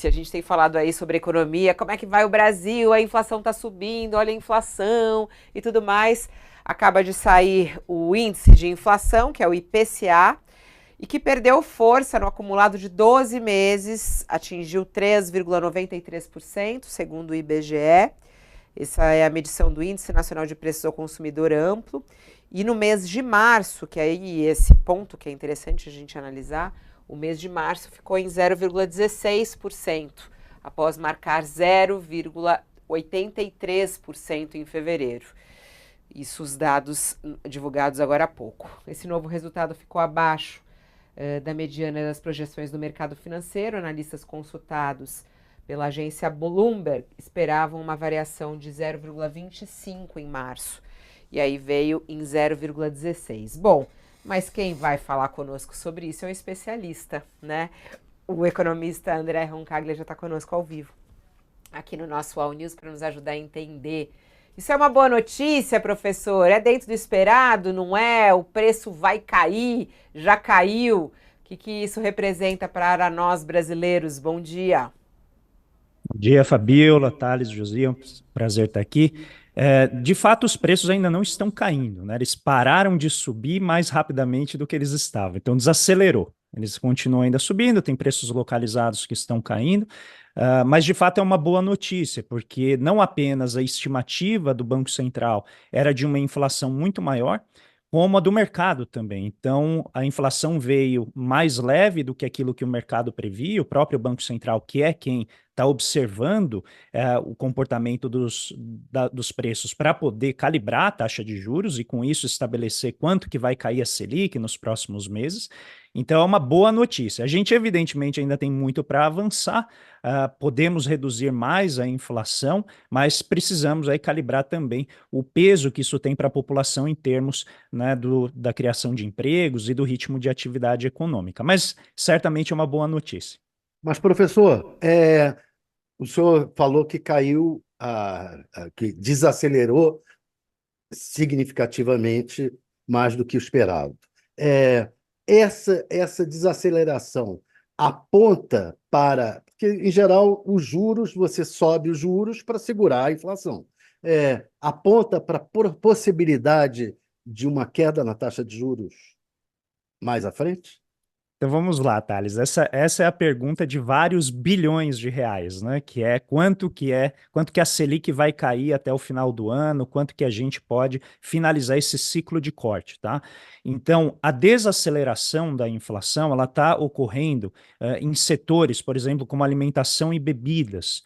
notícia. A gente tem falado aí sobre economia, como é que vai o Brasil, a inflação está subindo, olha a inflação e tudo mais. Acaba de sair o índice de inflação, que é o IPCA, e que perdeu força no acumulado de 12 meses, atingiu 3,93%, segundo o IBGE. Essa é a medição do Índice Nacional de Preços ao Consumidor Amplo. E no mês de março, que aí esse ponto que é interessante a gente analisar, o mês de março ficou em 0,16%, após marcar 0,83% em fevereiro. Isso os dados divulgados agora há pouco. Esse novo resultado ficou abaixo da mediana das projeções do mercado financeiro. Analistas consultados pela agência Bloomberg esperavam uma variação de 0,25 em março. E aí veio em 0,16. Bom, mas quem vai falar conosco sobre isso é um especialista, né? O economista André Roncaglia já está conosco ao vivo, aqui no nosso All News, para nos ajudar a entender. Isso é uma boa notícia, professor? É dentro do esperado, não é? O preço vai cair, já caiu. O que isso representa para nós brasileiros? Bom dia. Bom dia, Fabiola, Thales, Josia, um prazer estar aqui. De fato, os preços ainda não estão caindo, né? Eles pararam de subir mais rapidamente do que eles estavam, então desacelerou. Eles continuam ainda subindo, tem preços localizados que estão caindo, mas de fato é uma boa notícia, porque não apenas a estimativa do Banco Central era de uma inflação muito maior, como a do mercado também. Então, a inflação veio mais leve do que aquilo que o mercado previa, o próprio Banco Central, que é quem está observando o comportamento dos preços para poder calibrar a taxa de juros e, com isso, estabelecer quanto que vai cair a Selic nos próximos meses. Então, é uma boa notícia. A gente, evidentemente, ainda tem muito para avançar, podemos reduzir mais a inflação, mas precisamos aí calibrar também o peso que isso tem para a população em termos, né, da criação de empregos e do ritmo de atividade econômica. Mas certamente é uma boa notícia. Mas, professor, o senhor falou que caiu, que desacelerou significativamente mais do que o esperado. É, essa desaceleração aponta para. Porque, em geral, os juros, você sobe os juros para segurar a inflação. Aponta para a possibilidade de uma queda na taxa de juros mais à frente? Então vamos lá, Thales. Essa é a pergunta de vários bilhões de reais, né? Quanto que a Selic vai cair até o final do ano, quanto que a gente pode finalizar esse ciclo de corte, tá? Então, a desaceleração da inflação, ela está ocorrendo em setores, por exemplo, como alimentação e bebidas,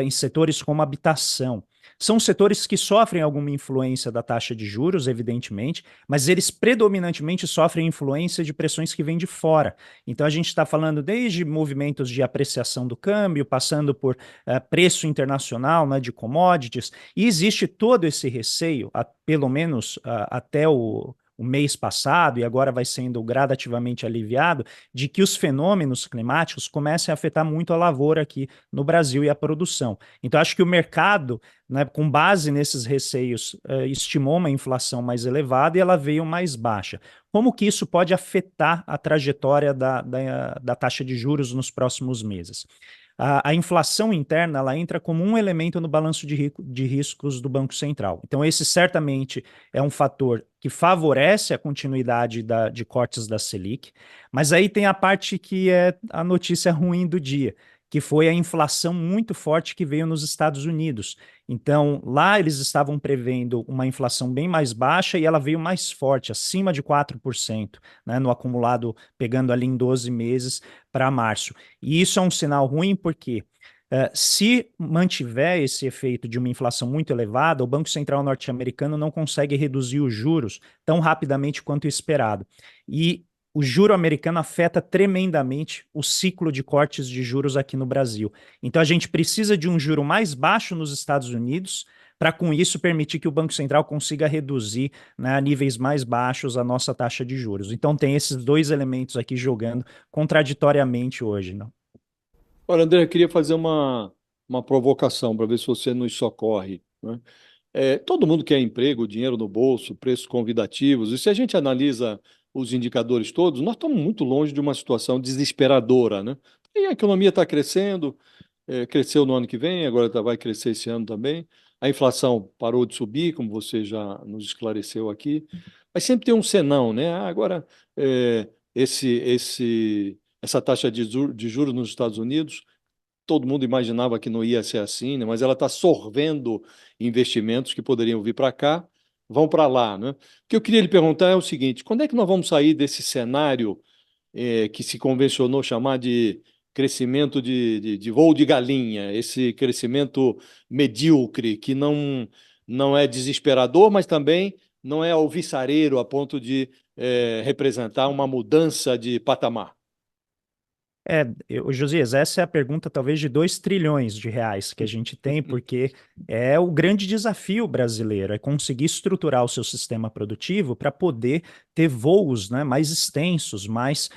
em setores como habitação. São setores que sofrem alguma influência da taxa de juros, evidentemente, mas eles predominantemente sofrem influência de pressões que vêm de fora. Então a gente está falando desde movimentos de apreciação do câmbio, passando por preço internacional, né, de commodities, e existe todo esse receio, pelo menos até o mês passado, e agora vai sendo gradativamente aliviado, de que os fenômenos climáticos comecem a afetar muito a lavoura aqui no Brasil e a produção. Então, acho que o mercado, né, com base nesses receios, estimou uma inflação mais elevada e ela veio mais baixa. Como que isso pode afetar a trajetória da taxa de juros nos próximos meses? A inflação interna ela entra como um elemento no balanço de riscos do Banco Central. Então, esse certamente é um fator que favorece a continuidade de cortes da Selic, mas aí tem a parte que é a notícia ruim do dia, que foi a inflação muito forte que veio nos Estados Unidos. Então, lá eles estavam prevendo uma inflação bem mais baixa e ela veio mais forte, acima de 4%, né, no acumulado, pegando ali em 12 meses para março. E isso é um sinal ruim porque se mantiver esse efeito de uma inflação muito elevada, o Banco Central norte-americano não consegue reduzir os juros tão rapidamente quanto esperado. E o juro americano afeta tremendamente o ciclo de cortes de juros aqui no Brasil. Então, a gente precisa de um juro mais baixo nos Estados Unidos para, com isso, permitir que o Banco Central consiga reduzir, né, a níveis mais baixos a nossa taxa de juros. Então, tem esses dois elementos aqui jogando contraditoriamente hoje, né? Olha, André, eu queria fazer uma provocação para ver se você nos socorre, né? Todo mundo quer emprego, dinheiro no bolso, preços convidativos, e se a gente analisa os indicadores todos, nós estamos muito longe de uma situação desesperadora, né? E a economia está crescendo, cresceu no ano que vem, agora vai crescer esse ano também. A inflação parou de subir, como você já nos esclareceu aqui, mas sempre tem um senão, né? Agora, é, essa taxa de juros nos Estados Unidos, todo mundo imaginava que não ia ser assim, né? Mas ela está sorvendo investimentos que poderiam vir para cá, vão para lá, né? O que eu queria lhe perguntar é o seguinte: quando é que nós vamos sair desse cenário que se convencionou chamar de crescimento de voo de galinha, esse crescimento medíocre, que não é desesperador, mas também não é alvissareiro a ponto de representar uma mudança de patamar? Josias, essa é a pergunta talvez de 2 trilhões de reais que a gente tem, porque é o grande desafio brasileiro, é conseguir estruturar o seu sistema produtivo para poder ter voos, né, mais extensos, mais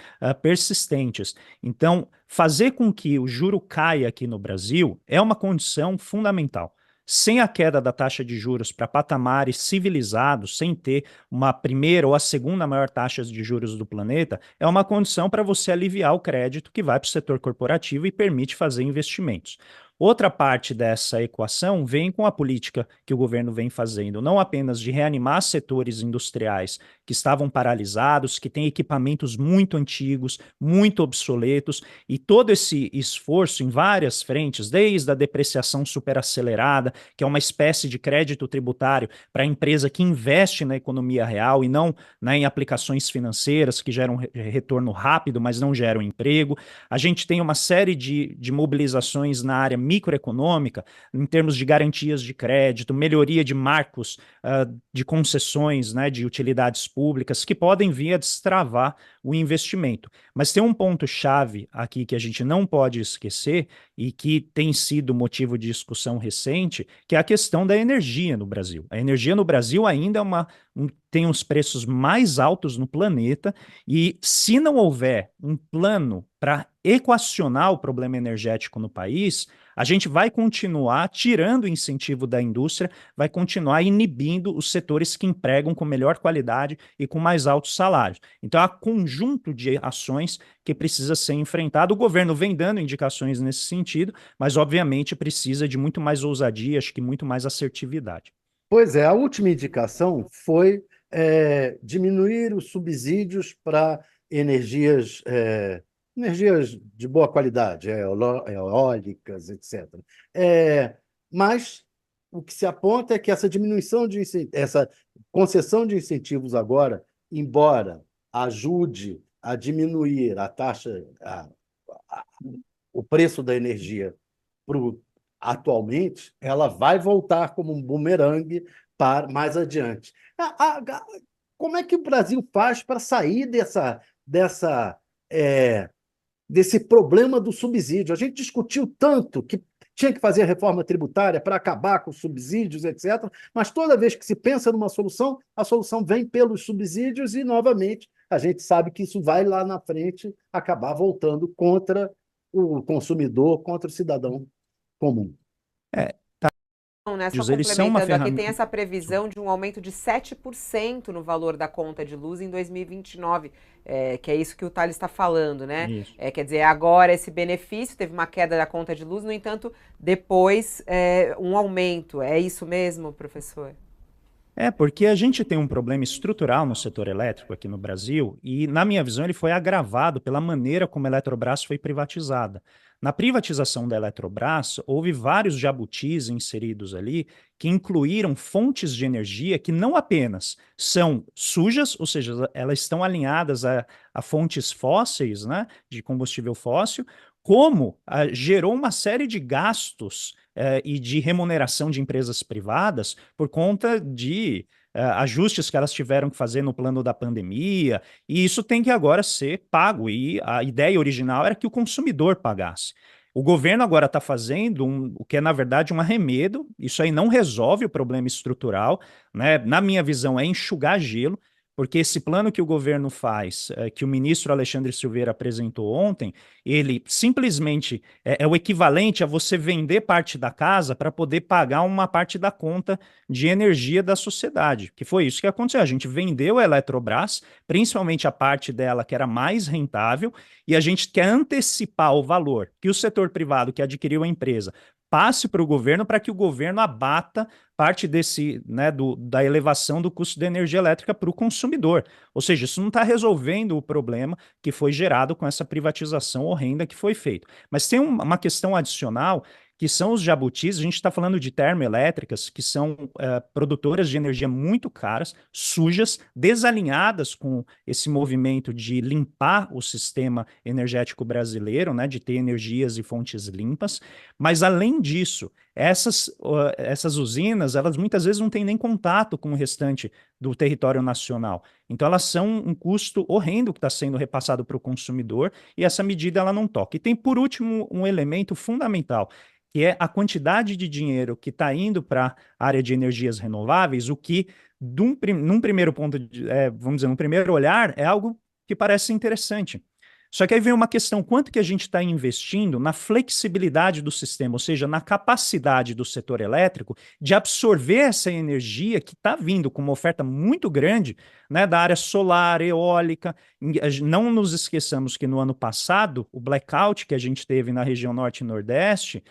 persistentes. Então, fazer com que o juro caia aqui no Brasil é uma condição fundamental. Sem a queda da taxa de juros para patamares civilizados, sem ter uma primeira ou a segunda maior taxa de juros do planeta, é uma condição para você aliviar o crédito que vai para o setor corporativo e permite fazer investimentos. Outra parte dessa equação vem com a política que o governo vem fazendo, não apenas de reanimar setores industriais que estavam paralisados, que têm equipamentos muito antigos, muito obsoletos, e todo esse esforço em várias frentes, desde a depreciação superacelerada, que é uma espécie de crédito tributário para a empresa que investe na economia real e não, né, em aplicações financeiras que geram retorno rápido, mas não geram emprego. A gente tem uma série de mobilizações na área microeconômica, em termos de garantias de crédito, melhoria de marcos de concessões, né, de utilidades públicas, que podem vir a destravar o investimento. Mas tem um ponto-chave aqui que a gente não pode esquecer e que tem sido motivo de discussão recente, que é a questão da energia no Brasil. A energia no Brasil ainda tem os preços mais altos no planeta, e se não houver um plano para equacionar o problema energético no país, a gente vai continuar tirando o incentivo da indústria, vai continuar inibindo os setores que empregam com melhor qualidade e com mais altos salários. Então, há conjunto de ações que precisa ser enfrentado. O governo vem dando indicações nesse sentido, mas obviamente precisa de muito mais ousadia, acho que muito mais assertividade. Pois é, a última indicação foi diminuir os subsídios para energias de boa qualidade, eólicas, etc. Mas o que se aponta é que essa concessão de incentivos agora, embora ajude a diminuir a taxa, o preço da energia atualmente, ela vai voltar como um bumerangue para mais adiante. Como é que o Brasil faz para sair desse problema do subsídio? A gente discutiu tanto que tinha que fazer a reforma tributária para acabar com os subsídios, etc. Mas toda vez que se pensa numa solução, a solução vem pelos subsídios e, novamente, a gente sabe que isso vai lá na frente acabar voltando contra o consumidor, contra o cidadão comum. Né, só Eles são uma complementando aqui, tem ferramenta. essa previsão de um aumento de 7% no valor da conta de luz em 2029, que é isso que o Thales está falando, né? Isso. Quer dizer, agora esse benefício, teve uma queda da conta de luz, no entanto, depois um aumento. É isso mesmo, professor? Porque a gente tem um problema estrutural no setor elétrico aqui no Brasil e, na minha visão, ele foi agravado pela maneira como a Eletrobras foi privatizada. Na privatização da Eletrobras, houve vários jabutis inseridos ali que incluíram fontes de energia que não apenas são sujas, ou seja, elas estão alinhadas a fontes fósseis, né, de combustível fóssil, como gerou uma série de gastos e de remuneração de empresas privadas por conta de ajustes que elas tiveram que fazer no plano da pandemia, e isso tem que agora ser pago, e a ideia original era que o consumidor pagasse. O governo agora está fazendo o que é, na verdade, um arremedo. Isso aí não resolve o problema estrutural, né? Na minha visão, é enxugar gelo, porque esse plano que o governo faz, que o ministro Alexandre Silveira apresentou ontem, ele simplesmente é o equivalente a você vender parte da casa para poder pagar uma parte da conta de energia da sociedade, que foi isso que aconteceu. A gente vendeu a Eletrobras, principalmente a parte dela que era mais rentável, e a gente quer antecipar o valor que o setor privado que adquiriu a empresa passe para o governo para que o governo abata parte desse, né, da elevação do custo da energia elétrica para o consumidor. Ou seja, isso não está resolvendo o problema que foi gerado com essa privatização horrenda que foi feita. Mas tem uma questão adicional, que são os jabutis. A gente está falando de termoelétricas, que são produtoras de energia muito caras, sujas, desalinhadas com esse movimento de limpar o sistema energético brasileiro, né, de ter energias e fontes limpas. Mas, além disso, essas usinas, elas muitas vezes não têm nem contato com o restante do território nacional. Então, elas são um custo horrendo que está sendo repassado para o consumidor, e essa medida ela não toca. E tem, por último, um elemento fundamental, que é a quantidade de dinheiro que está indo para a área de energias renováveis, o que, num primeiro ponto, vamos dizer, num primeiro olhar, é algo que parece interessante. Só que aí vem uma questão: quanto que a gente está investindo na flexibilidade do sistema, ou seja, na capacidade do setor elétrico de absorver essa energia que está vindo com uma oferta muito grande, né, da área solar, eólica. Não nos esqueçamos que no ano passado, o blackout que a gente teve na região norte e nordeste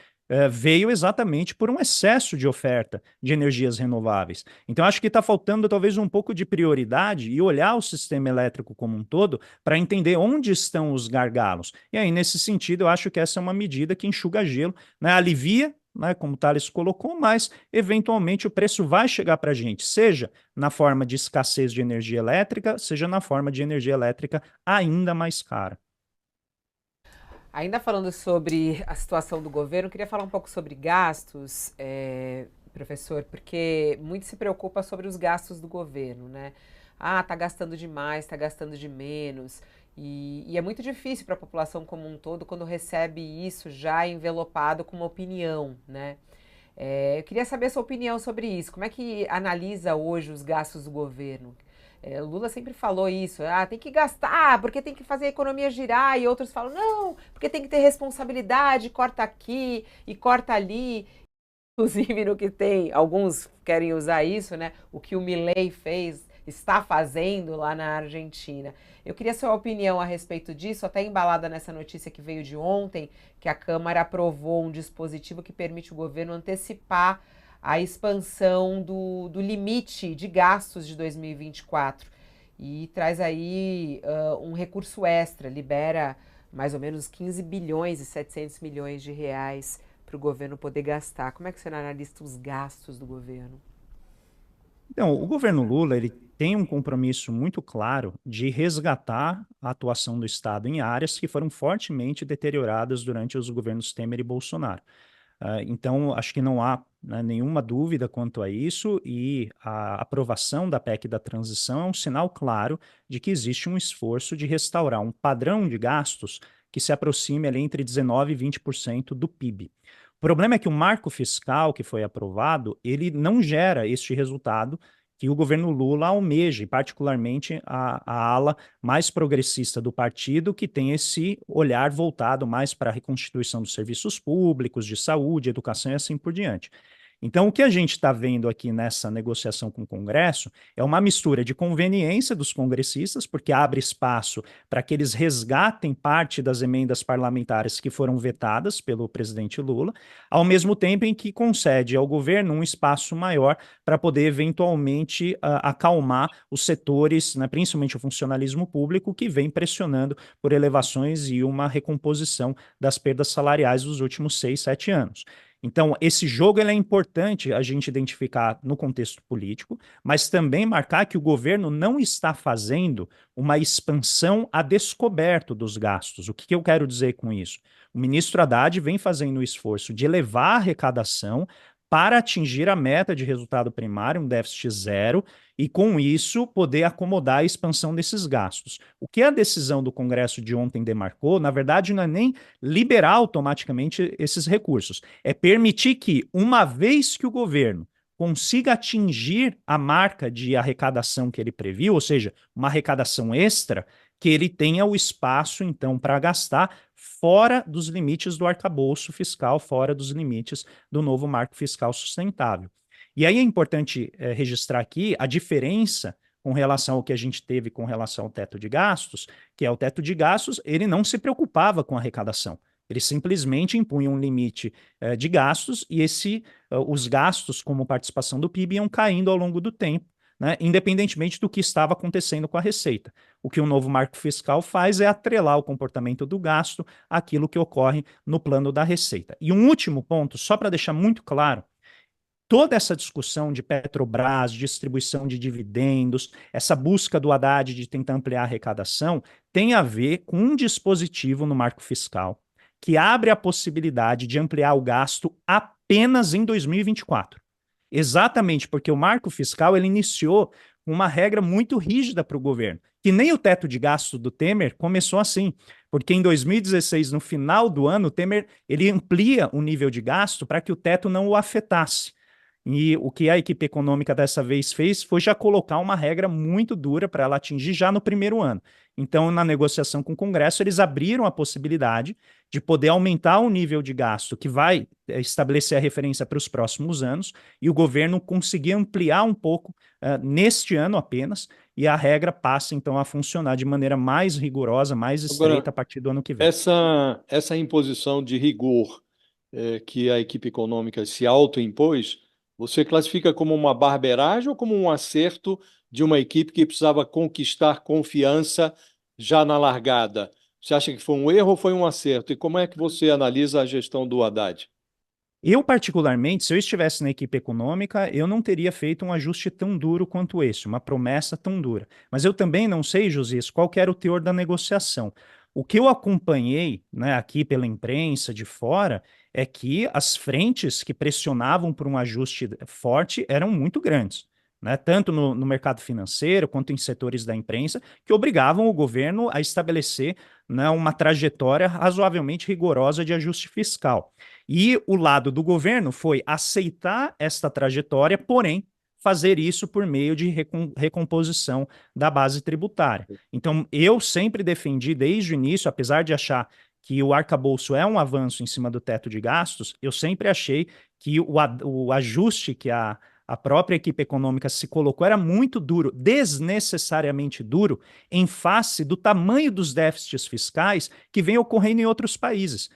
veio exatamente por um excesso de oferta de energias renováveis. Então, acho que está faltando talvez um pouco de prioridade e olhar o sistema elétrico como um todo para entender onde estão os gargalos. E aí, nesse sentido, eu acho que essa é uma medida que enxuga gelo, né, alivia, né, como o Thales colocou, mas eventualmente o preço vai chegar para a gente, seja na forma de escassez de energia elétrica, seja na forma de energia elétrica ainda mais cara. Ainda falando sobre a situação do governo, queria falar um pouco sobre gastos, professor, porque muito se preocupa sobre os gastos do governo, né? Ah, tá gastando demais, tá gastando de menos. E é muito difícil para a população como um todo quando recebe isso já envelopado com uma opinião, né? Eu queria saber a sua opinião sobre isso. Como é que analisa hoje os gastos do governo? Lula sempre falou isso, tem que gastar, porque tem que fazer a economia girar, e outros falam, não, porque tem que ter responsabilidade, corta aqui e corta ali. Inclusive no que tem, alguns querem usar isso, né? O que o Milei fez, está fazendo lá na Argentina. Eu queria sua opinião a respeito disso, até embalada nessa notícia que veio de ontem, que a Câmara aprovou um dispositivo que permite o governo antecipar a expansão do limite de gastos de 2024 e traz aí um recurso extra, libera mais ou menos 15 bilhões e 700 milhões de reais para o governo poder gastar. Como é que você analisa os gastos do governo? Então, o governo Lula, ele tem um compromisso muito claro de resgatar a atuação do Estado em áreas que foram fortemente deterioradas durante os governos Temer e Bolsonaro. Então, acho que não há, né, nenhuma dúvida quanto a isso, e a aprovação da PEC da transição é um sinal claro de que existe um esforço de restaurar um padrão de gastos que se aproxime ali entre 19% e 20% do PIB. O problema é que o marco fiscal que foi aprovado, ele não gera este resultado que o governo Lula almeja, e particularmente a ala mais progressista do partido, que tem esse olhar voltado mais para a reconstituição dos serviços públicos, de saúde, educação e assim por diante. Então, o que a gente está vendo aqui nessa negociação com o Congresso é uma mistura de conveniência dos congressistas, porque abre espaço para que eles resgatem parte das emendas parlamentares que foram vetadas pelo presidente Lula, ao mesmo tempo em que concede ao governo um espaço maior para poder eventualmente acalmar os setores, né, principalmente o funcionalismo público, que vem pressionando por elevações e uma recomposição das perdas salariais dos últimos 6, 7 anos. Então, esse jogo é importante a gente identificar no contexto político, mas também marcar que o governo não está fazendo uma expansão a descoberto dos gastos. O que eu quero dizer com isso? O ministro Haddad vem fazendo o esforço de elevar a arrecadação para atingir a meta de resultado primário, um déficit zero, e com isso poder acomodar a expansão desses gastos. O que a decisão do Congresso de ontem demarcou, na verdade, não é nem liberar automaticamente esses recursos, é permitir que, uma vez que o governo consiga atingir a marca de arrecadação que ele previu, ou seja, uma arrecadação extra, que ele tenha o espaço, então, para gastar fora dos limites do arcabouço fiscal, fora dos limites do novo marco fiscal sustentável. E aí é importante registrar aqui a diferença com relação ao que a gente teve com relação ao teto de gastos, que é o teto de gastos, ele não se preocupava com a arrecadação. Ele simplesmente impunha um limite de gastos e os gastos, como participação do PIB, iam caindo ao longo do tempo, né, independentemente do que estava acontecendo com a receita. O que o novo marco fiscal faz é atrelar o comportamento do gasto àquilo que ocorre no plano da receita. E um último ponto, só para deixar muito claro, toda essa discussão de Petrobras, distribuição de dividendos, essa busca do Haddad de tentar ampliar a arrecadação, tem a ver com um dispositivo no marco fiscal que abre a possibilidade de ampliar o gasto apenas em 2024. Exatamente porque o marco fiscal ele iniciou uma regra muito rígida para o governo, que nem o teto de gasto do Temer começou assim, porque em 2016, no final do ano, o Temer ele amplia o nível de gasto para que o teto não o afetasse. E o que a equipe econômica dessa vez fez foi já colocar uma regra muito dura para ela atingir já no primeiro ano. Então, na negociação com o Congresso, eles abriram a possibilidade de poder aumentar o nível de gasto que vai estabelecer a referência para os próximos anos e o governo conseguir ampliar um pouco neste ano apenas e a regra passa, então, a funcionar de maneira mais rigorosa, mais estreita Agora, a partir do ano que vem. essa imposição de rigor que a equipe econômica se autoimpôs, você classifica como uma barberagem ou como um acerto de uma equipe que precisava conquistar confiança já na largada? Você acha que foi um erro ou foi um acerto? E como é que você analisa a gestão do Haddad? Eu, particularmente, se eu estivesse na equipe econômica, eu não teria feito um ajuste tão duro quanto esse, uma promessa tão dura. Mas eu também não sei, Josias, qual que era o teor da negociação. O que eu acompanhei, né, aqui pela imprensa de fora é que as frentes que pressionavam por um ajuste forte eram muito grandes, né, tanto no mercado financeiro quanto em setores da imprensa, que obrigavam o governo a estabelecer, né, uma trajetória razoavelmente rigorosa de ajuste fiscal. E o lado do governo foi aceitar esta trajetória, porém, fazer isso por meio de recomposição da base tributária. Então, eu sempre defendi desde o início, apesar de achar que o arcabouço é um avanço em cima do teto de gastos, eu sempre achei que o ajuste que a própria equipe econômica se colocou era muito duro, desnecessariamente duro, em face do tamanho dos déficits fiscais que vem ocorrendo em outros países.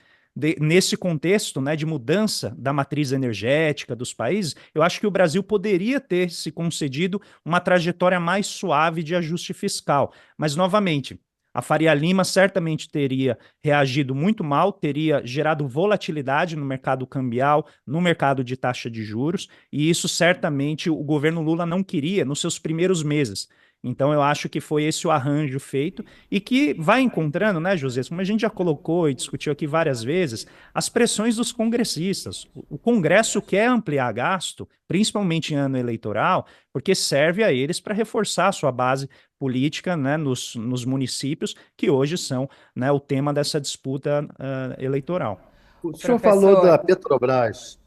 Nesse contexto, né, de mudança da matriz energética dos países, eu acho que o Brasil poderia ter se concedido uma trajetória mais suave de ajuste fiscal. Mas, novamente, a Faria Lima certamente teria reagido muito mal, teria gerado volatilidade no mercado cambial, no mercado de taxa de juros, e isso certamente o governo Lula não queria nos seus primeiros meses. Então, eu acho que foi esse o arranjo feito e que vai encontrando, né, José, como a gente já colocou e discutiu aqui várias vezes, as pressões dos congressistas. O Congresso quer ampliar gasto, principalmente em ano eleitoral, porque serve a eles para reforçar a sua base política, né, nos municípios, que hoje são, né, o tema dessa disputa eleitoral. O O senhor falou da professor, Petrobras.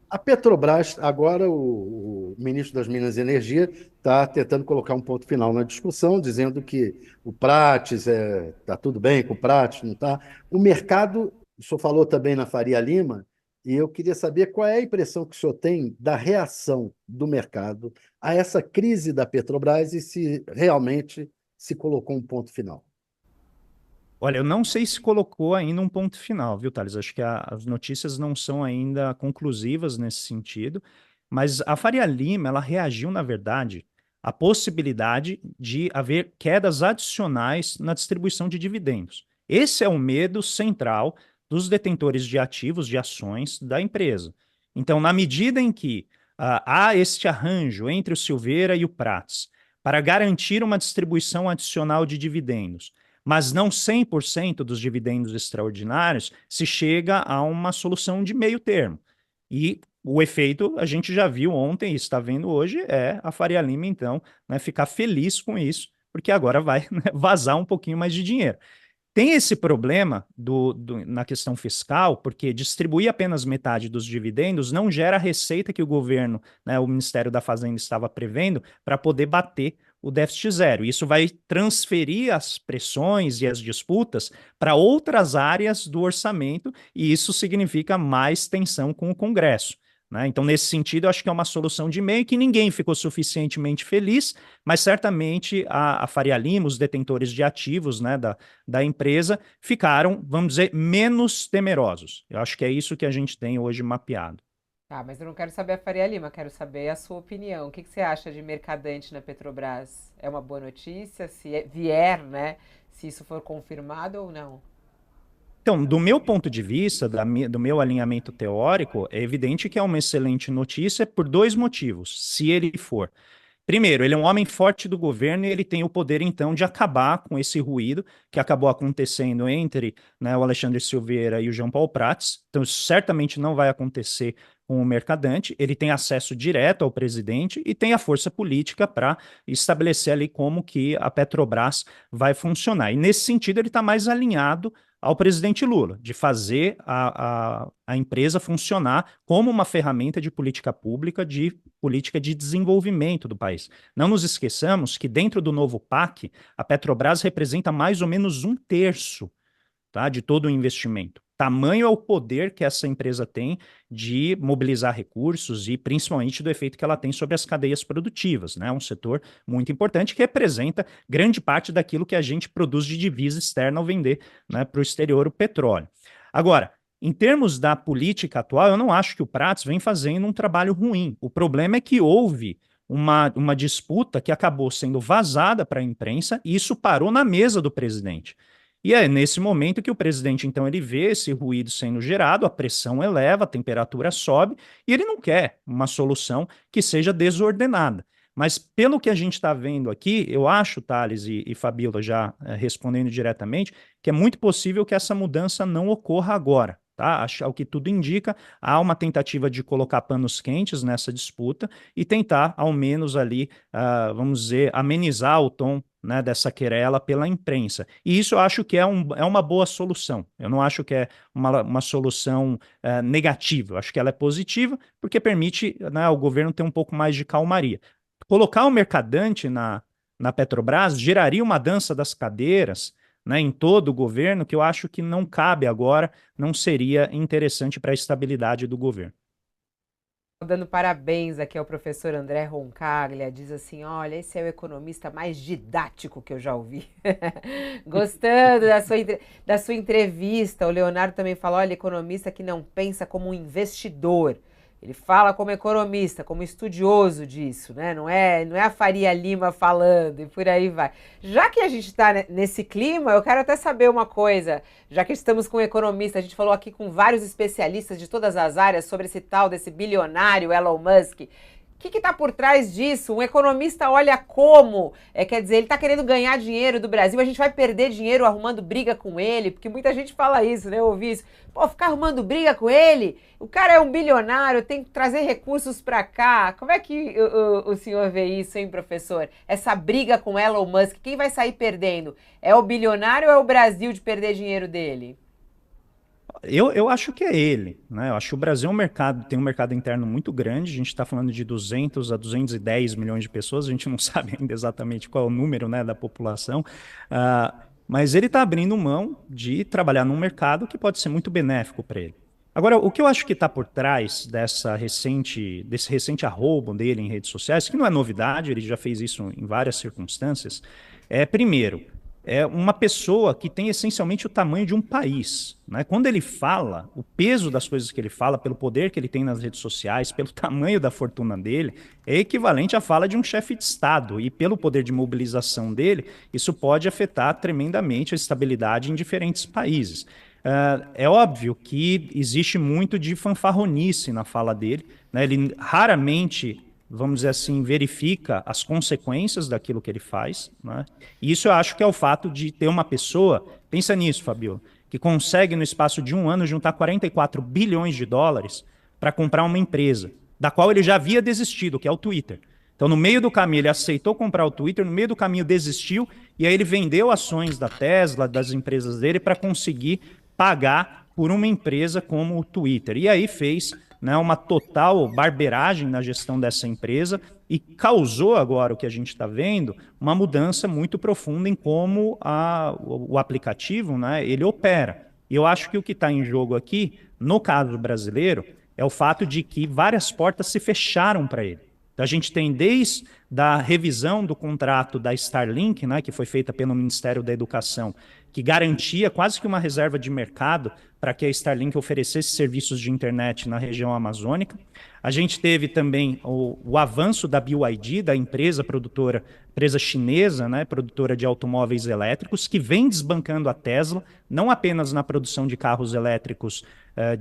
A Petrobras, agora o ministro das Minas e Energia está tentando colocar um ponto final na discussão, dizendo que o Prates está tudo bem com o Prates, não está. O mercado, o senhor falou também na Faria Lima, e eu queria saber qual é a impressão que o senhor tem da reação do mercado a essa crise da Petrobras e se realmente se colocou um ponto final. Olha, eu não sei se colocou ainda um ponto final, viu, Thales? Acho que as notícias não são ainda conclusivas nesse sentido, mas a Faria Lima, ela reagiu, na verdade, à possibilidade de haver quedas adicionais na distribuição de dividendos. Esse é o medo central dos detentores de ativos, de ações da empresa. Então, na medida em que há este arranjo entre o Silveira e o Prats para garantir uma distribuição adicional de dividendos, mas não 100% dos dividendos extraordinários, se chega a uma solução de meio termo. E o efeito, a gente já viu ontem e está vendo hoje, é a Faria Lima, então, né, ficar feliz com isso, porque agora vai, né, vazar um pouquinho mais de dinheiro. Tem esse problema na questão fiscal, porque distribuir apenas metade dos dividendos não gera a receita que o governo, né, o Ministério da Fazenda estava prevendo para poder bater o déficit zero. Isso vai transferir as pressões e as disputas para outras áreas do orçamento, e isso significa mais tensão com o Congresso. Né? Então, nesse sentido, eu acho que é uma solução de meio que ninguém ficou suficientemente feliz, mas certamente a Faria Lima, os detentores de ativos, né, da empresa, ficaram, vamos dizer, menos temerosos. Eu acho que é isso que a gente tem hoje mapeado. Tá, mas eu não quero saber a Faria Lima, quero saber a sua opinião. O que você acha de Mercadante na Petrobras? É uma boa notícia? Se vier, né? Se isso for confirmado ou não? Então, do meu ponto de vista, do meu alinhamento teórico, é evidente que é uma excelente notícia por dois motivos, se ele for. Primeiro, ele é um homem forte do governo e ele tem o poder, então, de acabar com esse ruído que acabou acontecendo entre, né, o Alexandre Silveira e o Jean Paul Prats. Então, isso certamente não vai acontecer com o Mercadante. Ele tem acesso direto ao presidente e tem a força política para estabelecer ali como que a Petrobras vai funcionar. E, nesse sentido, ele está mais alinhado ao presidente Lula, de fazer a empresa funcionar como uma ferramenta de política pública, de política de desenvolvimento do país. Não nos esqueçamos que dentro do novo PAC, a Petrobras representa mais ou menos 1/3, tá, de todo o investimento. Tamanho é o poder que essa empresa tem de mobilizar recursos e principalmente do efeito que ela tem sobre as cadeias produtivas, né? Um setor muito importante que representa grande parte daquilo que a gente produz de divisa externa ao vender, né, para o exterior o petróleo. Agora, em termos da política atual, eu não acho que o Prats vem fazendo um trabalho ruim. O problema é que houve uma disputa que acabou sendo vazada para a imprensa e isso parou na mesa do presidente. E é nesse momento que o presidente, então, ele vê esse ruído sendo gerado, a pressão eleva, a temperatura sobe, e ele não quer uma solução que seja desordenada. Mas pelo que a gente está vendo aqui, eu acho, Thales e Fabíola, já respondendo diretamente, que é muito possível que essa mudança não ocorra agora. Tá? Ao que tudo indica, há uma tentativa de colocar panos quentes nessa disputa e tentar, ao menos ali, vamos dizer, amenizar o tom, né, dessa querela pela imprensa. E isso eu acho que é uma boa solução. Eu não acho que é uma solução negativa. Eu acho que ela é positiva porque permite, né, ao governo ter um pouco mais de calmaria. Colocar o Mercadante na Petrobras geraria uma dança das cadeiras, né, em todo o governo, que eu acho que não cabe agora, não seria interessante para a estabilidade do governo. Dando parabéns aqui ao professor André Roncaglia, diz assim, olha, esse é o economista mais didático que eu já ouvi. Gostando da sua entrevista, o Leonardo também falou, olha, economista que não pensa como um investidor. Ele fala como economista, como estudioso disso, né? Não é a Faria Lima falando e por aí vai. Já que a gente está nesse clima, eu quero até saber uma coisa. Já que estamos com um economista, a gente falou aqui com vários especialistas de todas as áreas sobre esse tal desse bilionário Elon Musk. O que está por trás disso? Um economista olha como, quer dizer, ele está querendo ganhar dinheiro do Brasil, a gente vai perder dinheiro arrumando briga com ele, porque muita gente fala isso, né? Eu ouvi isso. Pô, ficar arrumando briga com ele? O cara é um bilionário, tem que trazer recursos para cá. Como é que o senhor vê isso, hein, professor? Essa briga com Elon Musk, quem vai sair perdendo? É o bilionário ou é o Brasil de perder dinheiro dele? Eu acho que é ele, né? Eu acho que o Brasil tem um mercado interno muito grande, a gente está falando de 200 a 210 milhões de pessoas, a gente não sabe ainda exatamente qual é o número, né, da população, mas ele está abrindo mão de trabalhar num mercado que pode ser muito benéfico para ele. Agora, o que eu acho que está por trás desse recente arrobo dele em redes sociais, que não é novidade, ele já fez isso em várias circunstâncias, primeiro, é uma pessoa que tem essencialmente o tamanho de um país, né? Quando ele fala, o peso das coisas que ele fala, pelo poder que ele tem nas redes sociais, pelo tamanho da fortuna dele, é equivalente à fala de um chefe de Estado. E pelo poder de mobilização dele, isso pode afetar tremendamente a estabilidade em diferentes países. É óbvio que existe muito de fanfarronice na fala dele, né? Ele raramente, vamos dizer assim, verifica as consequências daquilo que ele faz, né? E isso eu acho que é o fato de ter uma pessoa, pensa nisso, Fabio, que consegue no espaço de um ano juntar 44 bilhões de dólares para comprar uma empresa, da qual ele já havia desistido, que é o Twitter. Então, no meio do caminho, ele aceitou comprar o Twitter, no meio do caminho desistiu, e aí ele vendeu ações da Tesla, das empresas dele, para conseguir pagar por uma empresa como o Twitter. E aí fez, né, uma total barbeiragem na gestão dessa empresa e causou agora o que a gente está vendo, uma mudança muito profunda em como o aplicativo, né, ele opera. E eu acho que o que está em jogo aqui, no caso brasileiro, é o fato de que várias portas se fecharam para ele. Então, a gente tem desde a revisão do contrato da Starlink, né, que foi feita pelo Ministério da Educação, que garantia quase que uma reserva de mercado para que a Starlink oferecesse serviços de internet na região amazônica. A gente teve também o avanço da BYD, da empresa produtora, empresa chinesa, né, produtora de automóveis elétricos, que vem desbancando a Tesla, não apenas na produção de carros elétricos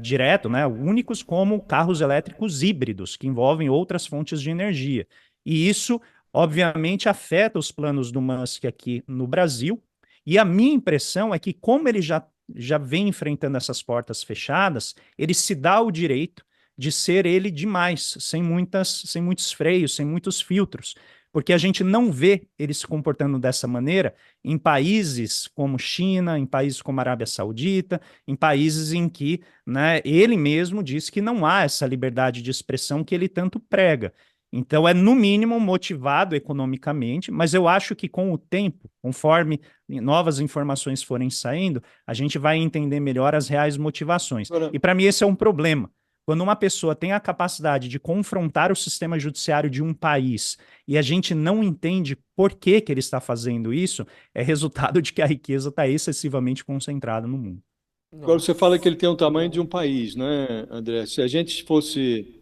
direto, né, únicos, como carros elétricos híbridos, que envolvem outras fontes de energia. E isso, obviamente, afeta os planos do Musk aqui no Brasil. E a minha impressão é que, como ele já vem enfrentando essas portas fechadas, ele se dá o direito de ser ele demais, sem muitos freios, sem muitos filtros, porque a gente não vê ele se comportando dessa maneira em países como China, em países como Arábia Saudita, em países em que, né, ele mesmo diz que não há essa liberdade de expressão que ele tanto prega. Então é, no mínimo, motivado economicamente, mas eu acho que com o tempo, conforme novas informações forem saindo, a gente vai entender melhor as reais motivações. Agora, E para mim esse é um problema. Quando uma pessoa tem a capacidade de confrontar o sistema judiciário de um país e a gente não entende por que ele está fazendo isso, é resultado de que a riqueza está excessivamente concentrada no mundo. agora você fala que ele tem o tamanho de Nossa. um país, né, André? Se a gente fosse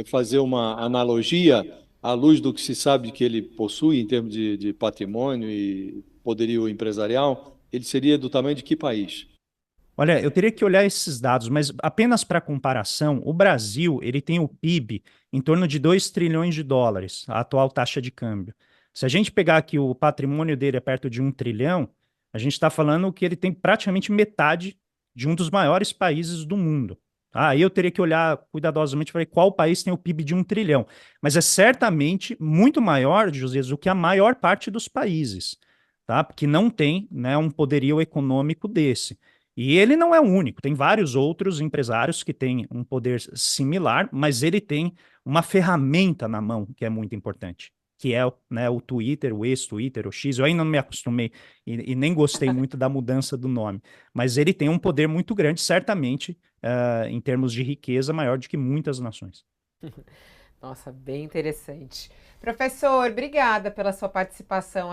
fazer uma analogia à luz do que se sabe que ele possui em termos de patrimônio e poderio empresarial, ele seria do tamanho de que país? Olha, eu teria que olhar esses dados, mas apenas para comparação, o Brasil ele tem o PIB em torno de 2 trilhões de dólares, a atual taxa de câmbio. Se a gente pegar aqui o patrimônio dele é perto de 1 trilhão, a gente está falando que ele tem praticamente metade de um dos maiores países do mundo. Tá? Aí eu teria que olhar cuidadosamente para ver qual país tem o PIB de 1 trilhão. Mas é certamente muito maior, José, do que a maior parte dos países, tá? Porque não tem, né, um poderio econômico desse. E ele não é o único, tem vários outros empresários que têm um poder similar, mas ele tem uma ferramenta na mão que é muito importante, que é, né, o Twitter, o ex-Twitter, o X. Eu ainda não me acostumei e nem gostei muito da mudança do nome, mas ele tem um poder muito grande, certamente, em termos de riqueza, maior do que muitas nações. Nossa, bem interessante. Professor, obrigada pela sua participação.